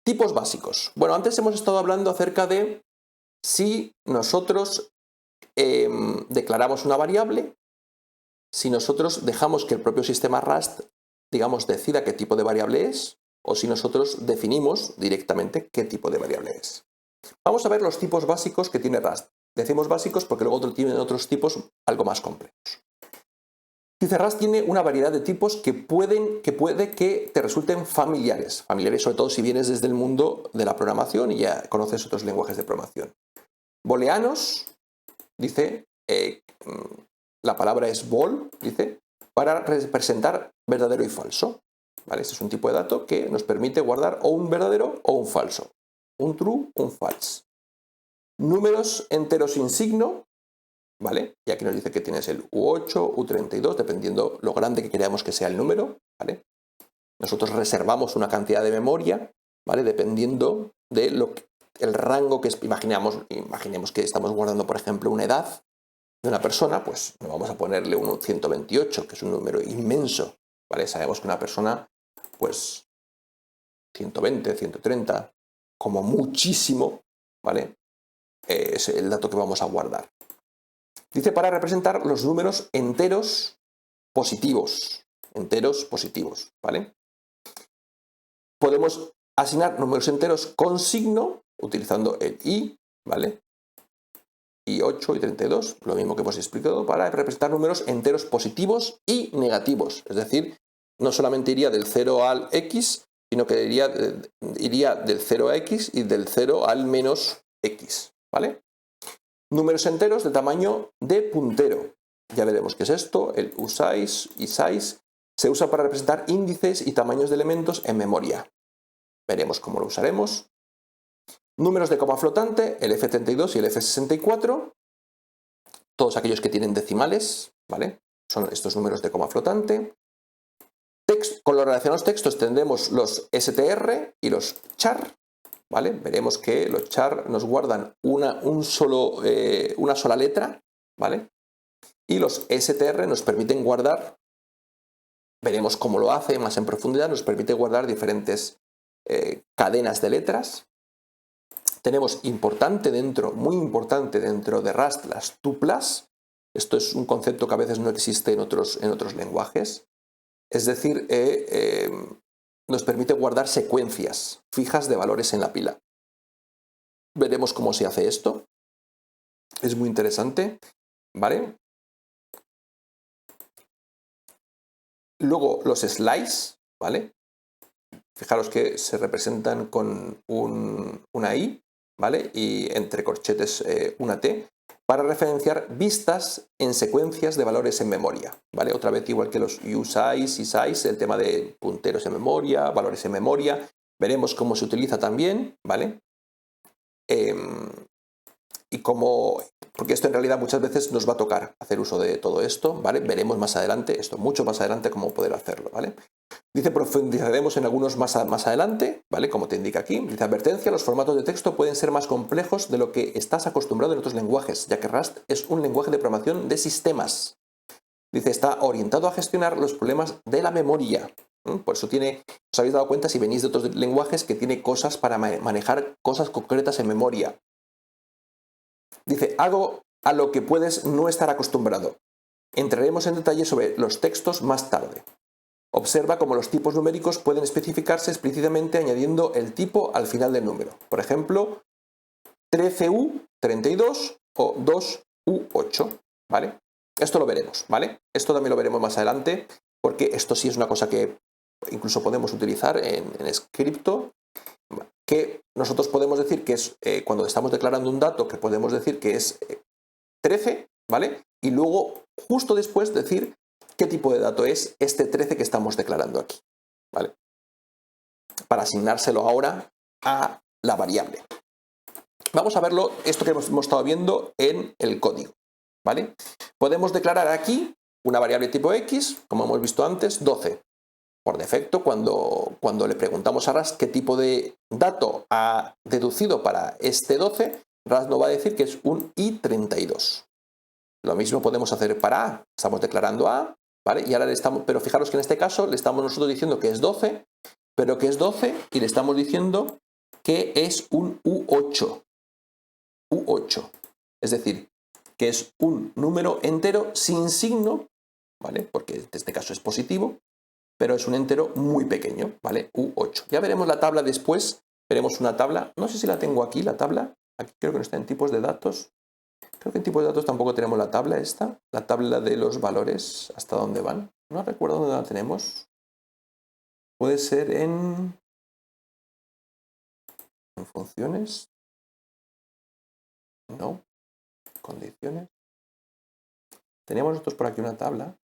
Tipos básicos. Bueno, antes hemos estado hablando acerca de si nosotros declaramos una variable, si nosotros dejamos que el propio sistema Rust, digamos, decida qué tipo de variable es, o si nosotros definimos directamente qué tipo de variable es. Vamos a ver los tipos básicos que tiene Rust. Decimos básicos porque luego tienen otros tipos algo más complejos. Dice, Rust tiene una variedad de tipos que puede que te resulten familiares. Familiares sobre todo si vienes desde el mundo de la programación y ya conoces otros lenguajes de programación. Booleanos, dice, la palabra es bool, dice, para representar verdadero y falso. ¿Vale? Este es un tipo de dato que nos permite guardar o un verdadero o un falso. Un true, un false. Números enteros sin signo, ¿vale? Y aquí nos dice que tienes el U8, U32, dependiendo lo grande que queramos que sea el número, ¿vale? Nosotros reservamos una cantidad de memoria, ¿vale? Dependiendo de el rango que imaginemos que estamos guardando, por ejemplo, una edad de una persona, pues no vamos a ponerle un 128, que es un número inmenso, ¿vale? Sabemos que una persona, pues 120, 130, como muchísimo, ¿vale? Es el dato que vamos a guardar. Dice para representar los números enteros positivos. Enteros positivos, ¿vale? Podemos asignar números enteros con signo, utilizando el i, ¿vale? Y 8 y 32, lo mismo que hemos explicado, para representar números enteros positivos y negativos. Es decir, no solamente iría del 0 al x, sino que iría del 0 a x y del 0 al menos x, ¿vale? Números enteros de tamaño de puntero. Ya veremos qué es esto. El usize y size se usa para representar índices y tamaños de elementos en memoria. Veremos cómo lo usaremos. Números de coma flotante, el F32 y el F64. Todos aquellos que tienen decimales, ¿vale? Son estos números de coma flotante. Con los relacionados textos tendremos los str y los char, ¿vale? Veremos que los char nos guardan una sola letra, ¿vale? Y los str nos permiten guardar, veremos cómo lo hace más en profundidad, nos permite guardar diferentes cadenas de letras. Tenemos muy importante dentro de Rust, las tuplas. Esto es un concepto que a veces no existe en otros lenguajes. Es decir, nos permite guardar secuencias fijas de valores en la pila. Veremos cómo se hace esto. Es muy interesante, ¿vale? Luego los slice, ¿vale? Fijaros que se representan con una i, ¿vale? Y entre corchetes una t, para referenciar vistas en secuencias de valores en memoria, ¿vale? Otra vez igual que los usize y size, el tema de punteros en memoria, valores en memoria, veremos cómo se utiliza también, ¿vale? Y cómo, porque esto en realidad muchas veces nos va a tocar hacer uso de todo esto, ¿vale? Veremos más adelante, mucho más adelante, cómo poder hacerlo, ¿vale? Dice, profundizaremos en algunos más adelante, ¿vale? Como te indica aquí. Dice, advertencia, los formatos de texto pueden ser más complejos de lo que estás acostumbrado en otros lenguajes, ya que Rust es un lenguaje de programación de sistemas. Dice, está orientado a gestionar los problemas de la memoria. Por eso os habéis dado cuenta si venís de otros lenguajes que tiene cosas para manejar cosas concretas en memoria. Dice, algo a lo que puedes no estar acostumbrado. Entraremos en detalle sobre los textos más tarde. Observa cómo los tipos numéricos pueden especificarse explícitamente añadiendo el tipo al final del número. Por ejemplo, 13U32 o 2U8, ¿vale? Esto lo veremos, ¿vale? Esto también lo veremos más adelante, porque esto sí es una cosa que incluso podemos utilizar en Scripto, que nosotros podemos decir que es, cuando estamos declarando un dato, que podemos decir que es 13, ¿vale? Y luego, justo después, decir qué tipo de dato es este 13 que estamos declarando aquí, ¿vale? Para asignárselo ahora a la variable. Vamos a verlo, esto que hemos estado viendo en el código, ¿vale? Podemos declarar aquí una variable tipo X, como hemos visto antes, 12. Por defecto, cuando le preguntamos a Rust qué tipo de dato ha deducido para este 12, Rust nos va a decir que es un i32. Lo mismo podemos hacer para A. Estamos declarando A, ¿vale? Y ahora pero fijaros que en este caso le estamos nosotros diciendo que es 12, pero que es 12 y le estamos diciendo que es un U8. U8. Es decir, que es un número entero sin signo, ¿vale? Porque en este caso es positivo, pero es un entero muy pequeño, ¿vale? U8. Ya veremos la tabla después, veremos una tabla, no sé si la tengo aquí, la tabla, aquí creo que no está en tipos de datos, creo que en tipos de datos tampoco tenemos la tabla esta, la tabla de los valores, hasta dónde van, no recuerdo dónde la tenemos, puede ser en funciones, no, condiciones, teníamos nosotros por aquí una tabla.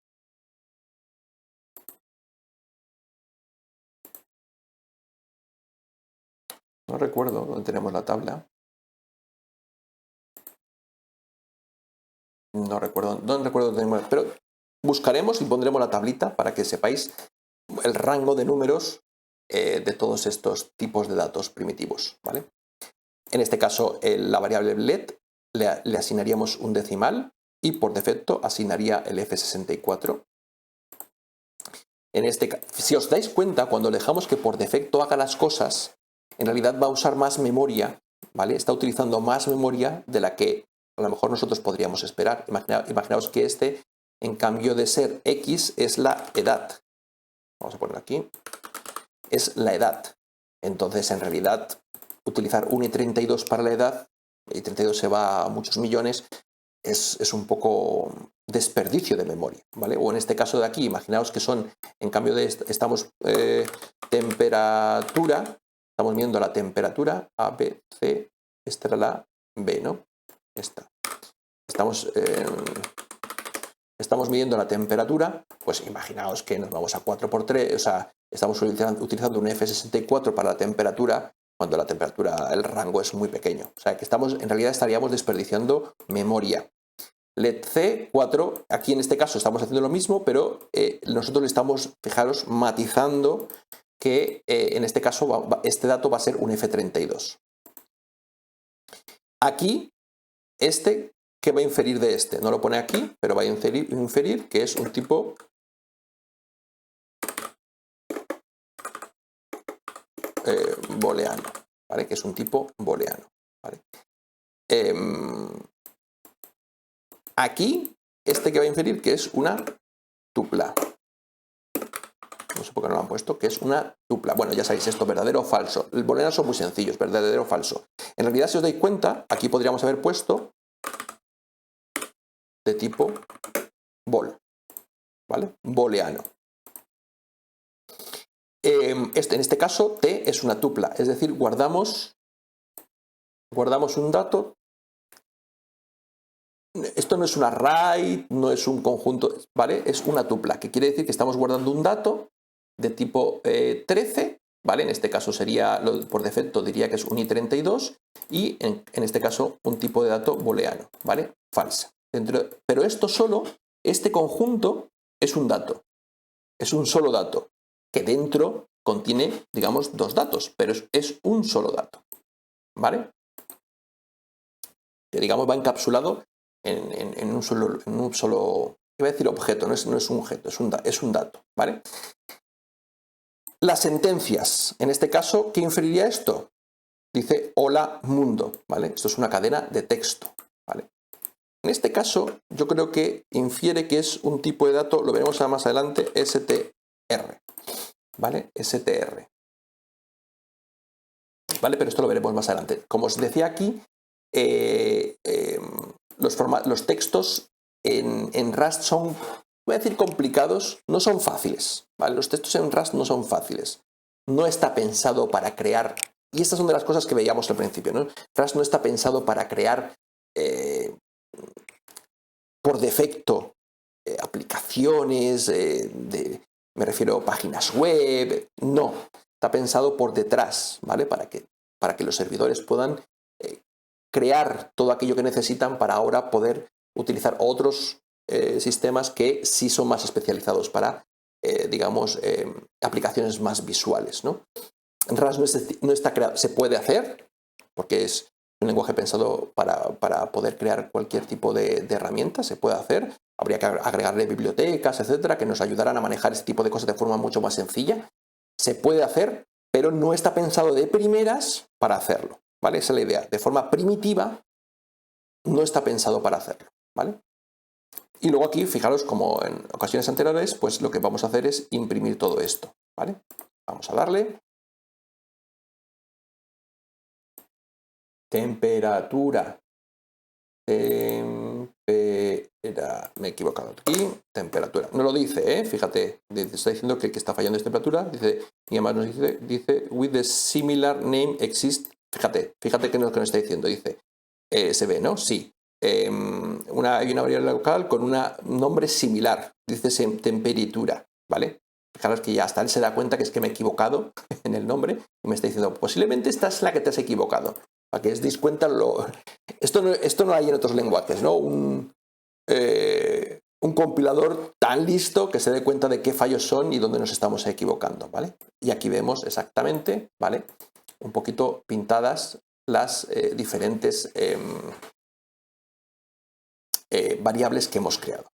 No recuerdo dónde tenemos la tabla. No recuerdo dónde tenemos, pero buscaremos y pondremos la tablita para que sepáis el rango de números de todos estos tipos de datos primitivos, ¿vale? En este caso, la variable let le asignaríamos un decimal y por defecto asignaría el F64. Si os dais cuenta, cuando dejamos que por defecto haga las cosas, en realidad va a usar más memoria, ¿vale? Está utilizando más memoria de la que a lo mejor nosotros podríamos esperar. Imaginaos que en cambio de ser X, es la edad. Vamos a poner aquí. Es la edad. Entonces, en realidad, utilizar 1 y 32 para la edad, y 32 se va a muchos millones, es un poco desperdicio de memoria, ¿vale? O en este caso de aquí, imaginaos que en cambio de estamos temperatura, estamos viendo la temperatura A, B, C, esta era la B, ¿no? Esta. Estamos midiendo la temperatura, pues imaginaos que nos vamos a 4×3, o sea, estamos utilizando un F64 para la temperatura, cuando la temperatura, el rango es muy pequeño. O sea, que en realidad estaríamos desperdiciando memoria. Let C4, aquí en este caso estamos haciendo lo mismo, pero nosotros le estamos, fijaros, matizando que en este caso este dato va a ser un F32. Aquí, ¿qué va a inferir de este? No lo pone aquí, pero va a inferir que es un tipo booleano, ¿vale? Que es un tipo booleano, ¿vale? Aquí, que va a inferir que es una tupla. No sé por qué no lo han puesto, que es una tupla. Bueno, ya sabéis esto, verdadero o falso. El booleano son muy sencillos, verdadero o falso. En realidad, si os dais cuenta, aquí podríamos haber puesto de tipo bool, ¿vale? Booleano. En este caso, T es una tupla, es decir, guardamos un dato. Esto no es un array, no es un conjunto, ¿vale? Es una tupla, que quiere decir que estamos guardando un dato de tipo 13, ¿vale? En este caso sería, por defecto diría que es un i32 y en este caso un tipo de dato booleano, ¿vale? Falsa. Pero este conjunto es un dato, es un solo dato, que dentro contiene, digamos, dos datos, pero es un solo dato, ¿vale? Que digamos va encapsulado en un solo, iba a decir objeto, no es un objeto, es un dato, ¿vale? Las sentencias, en este caso, ¿qué inferiría esto? Dice hola mundo, ¿vale? Esto es una cadena de texto, ¿vale? En este caso, yo creo que infiere que es un tipo de dato, lo veremos más adelante, str, ¿vale? str. ¿Vale? Pero esto lo veremos más adelante. Como os decía aquí, los textos en Rust son, voy a decir complicados, no son fáciles, ¿vale? Los textos en Rust no son fáciles. No está pensado para crear, y estas son de las cosas que veíamos al principio, ¿no? Rust no está pensado para crear por defecto aplicaciones, me refiero a páginas web, no. Está pensado por detrás, ¿vale? Para que los servidores puedan crear todo aquello que necesitan para ahora poder utilizar otros sistemas que sí son más especializados para, digamos, aplicaciones más visuales, ¿no? Rust no está creado, se puede hacer, porque es un lenguaje pensado para poder crear cualquier tipo de herramienta, se puede hacer. Habría que agregarle bibliotecas, etcétera, que nos ayudaran a manejar ese tipo de cosas de forma mucho más sencilla. Se puede hacer, pero no está pensado de primeras para hacerlo, ¿vale? Esa es la idea. De forma primitiva, no está pensado para hacerlo, ¿vale? Y luego aquí, fijaros, como en ocasiones anteriores, pues lo que vamos a hacer es imprimir todo esto, ¿vale? Vamos a darle. Temperatura. Me he equivocado aquí. Temperatura. No lo dice, ¿eh? Fíjate, está diciendo que el que está fallando es temperatura. Dice, y además nos dice, with the similar name exist. Fíjate que no es lo que nos está diciendo. Dice, se ve, ¿no? Sí. Hay una variable local con un nombre similar. Dice temperatura, ¿vale? Fijaros que ya hasta él se da cuenta que es que me he equivocado en el nombre y me está diciendo, posiblemente esta es la que te has equivocado. Para que os deis cuenta, esto no hay en otros lenguajes, ¿no? Un compilador tan listo que se dé cuenta de qué fallos son y dónde nos estamos equivocando, ¿vale? Y aquí vemos exactamente, ¿vale? Un poquito pintadas las diferentes variables que hemos creado.